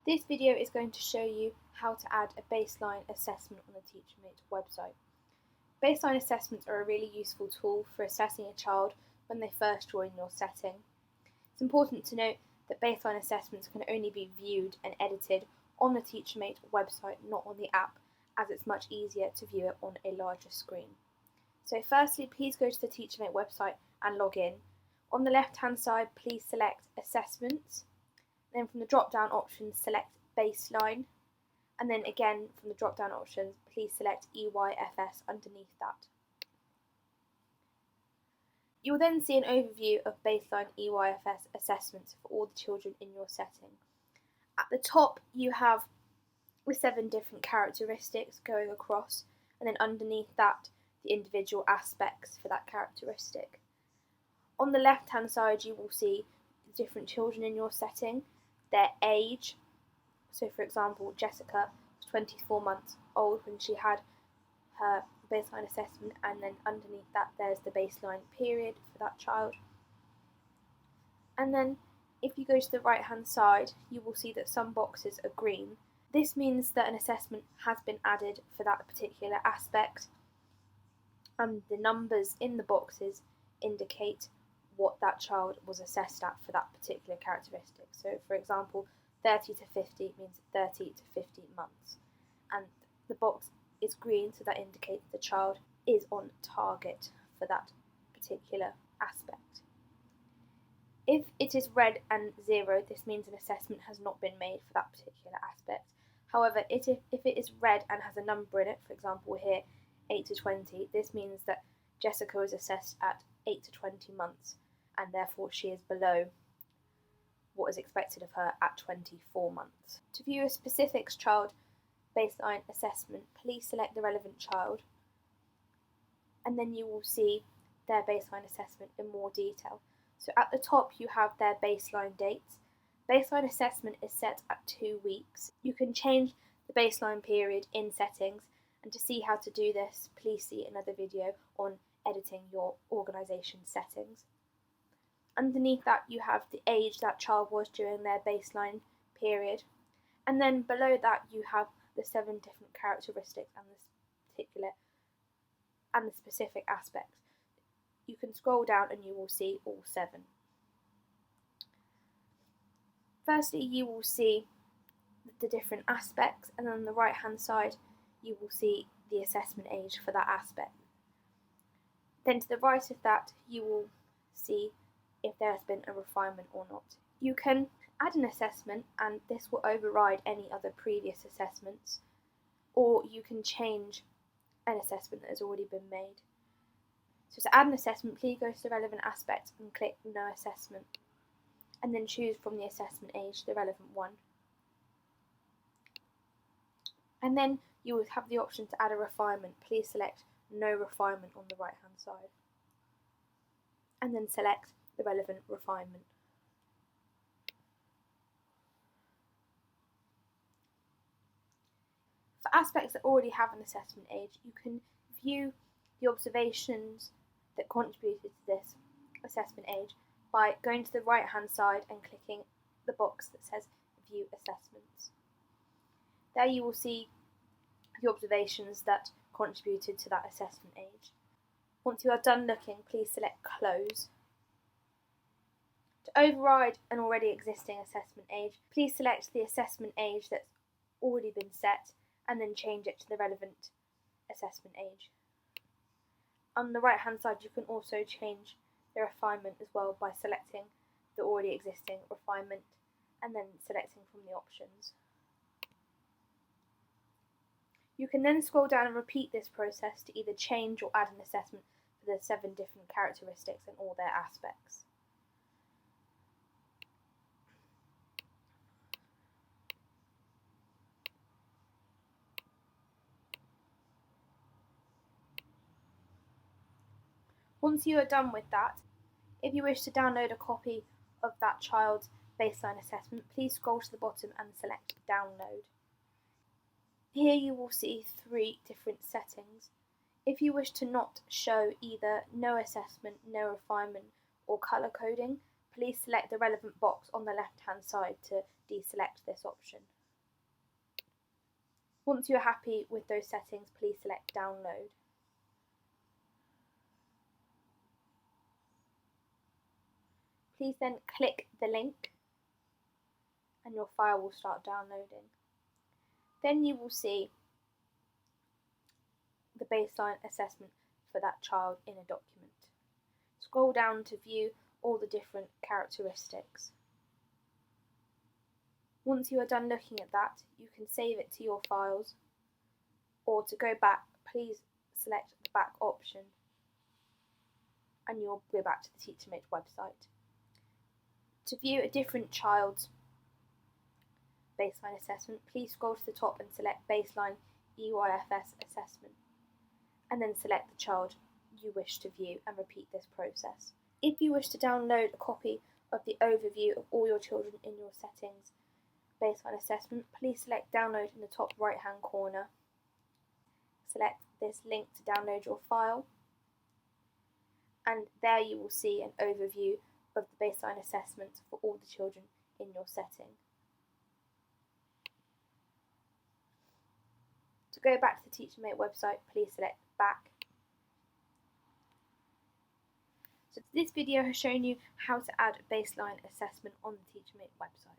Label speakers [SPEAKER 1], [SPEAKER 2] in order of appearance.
[SPEAKER 1] This video is going to show you how to add a baseline assessment on the Teachermate website. Baseline assessments are a really useful tool for assessing a child when they first join your setting. It's important to note that baseline assessments can only be viewed and edited on the Teachermate website, not on the app, as it's much easier to view it on a larger screen. So firstly, please go to the Teachermate website and log in. On the left-hand side, please select Assessments. Then from the drop-down options, select Baseline. And then again, from the drop-down options, please select EYFS underneath that. You will then see an overview of baseline EYFS assessments for all the children in your setting. At the top, you have the 7 different characteristics going across, and then underneath that, the individual aspects for that characteristic. On the left-hand side, you will see the different children in your setting, their age. So for example, Jessica was 24 months old when she had her baseline assessment, and then underneath that there's the baseline period for that child. And then if you go to the right hand side, you will see that some boxes are green. This means that an assessment has been added for that particular aspect, and the numbers in the boxes indicate what that child was assessed at for that particular characteristic. So for example, 30 to 50 means 30 to 50 months, and the box is green, so that indicates the child is on target for that particular aspect. If it is red and 0, this means an assessment has not been made for that particular aspect. However, if it is red and has a number in it, for example here 8 to 20, this means that Jessica was assessed at 8 to 20 months, and therefore she is below what is expected of her at 24 months. To view a specific child baseline assessment, please select the relevant child, and then you will see their baseline assessment in more detail. So at the top you have their baseline dates. Baseline assessment is set at 2 weeks. You can change the baseline period in settings, and to see how to do this, please see another video on editing your organisation settings. Underneath that you have the age that child was during their baseline period, and then below that you have the 7 different characteristics and the specific aspects. You can scroll down and you will see all 7. Firstly, you will see the different aspects, and on the right hand side you will see the assessment age for that aspect. Then to the right of that you will see if there has been a refinement or not. You can add an assessment and this will override any other previous assessments, or you can change an assessment that has already been made. So to add an assessment, please go to the relevant aspect and click No Assessment, and then choose from the assessment age the relevant one. And then you will have the option to add a refinement. Please select No Refinement on the right hand side, and then select the relevant refinement. For aspects that already have an assessment age, you can view the observations that contributed to this assessment age by going to the right hand side and clicking the box that says View Assessments. There you will see the observations that contributed to that assessment age. Once you are done looking, please select Close. To override an already existing assessment age, please select the assessment age that's already been set and then change it to the relevant assessment age. On the right hand side you can also change the refinement as well by selecting the already existing refinement and then selecting from the options. You can then scroll down and repeat this process to either change or add an assessment for the 7 different characteristics and all their aspects. Once you are done with that, if you wish to download a copy of that child's baseline assessment, please scroll to the bottom and select Download. Here you will see 3 different settings. If you wish to not show either No Assessment, No Refinement or colour coding, please select the relevant box on the left hand side to deselect this option. Once you are happy with those settings, please select Download. Please then click the link and your file will start downloading. Then you will see the baseline assessment for that child in a document. Scroll down to view all the different characteristics. Once you are done looking at that, you can save it to your files, or to go back, please select the back option and you'll go back to the Teachermate website. To view a different child's baseline assessment, please scroll to the top and select Baseline EYFS Assessment, and then select the child you wish to view and repeat this process. If you wish to download a copy of the overview of all your children in your settings baseline assessment, please select Download in the top right hand corner. Select this link to download your file, and there you will see an overview of the baseline assessments for all the children in your setting. To go back to the Teachermate website, please select Back. So this video has shown you how to add a baseline assessment on the Teachermate website.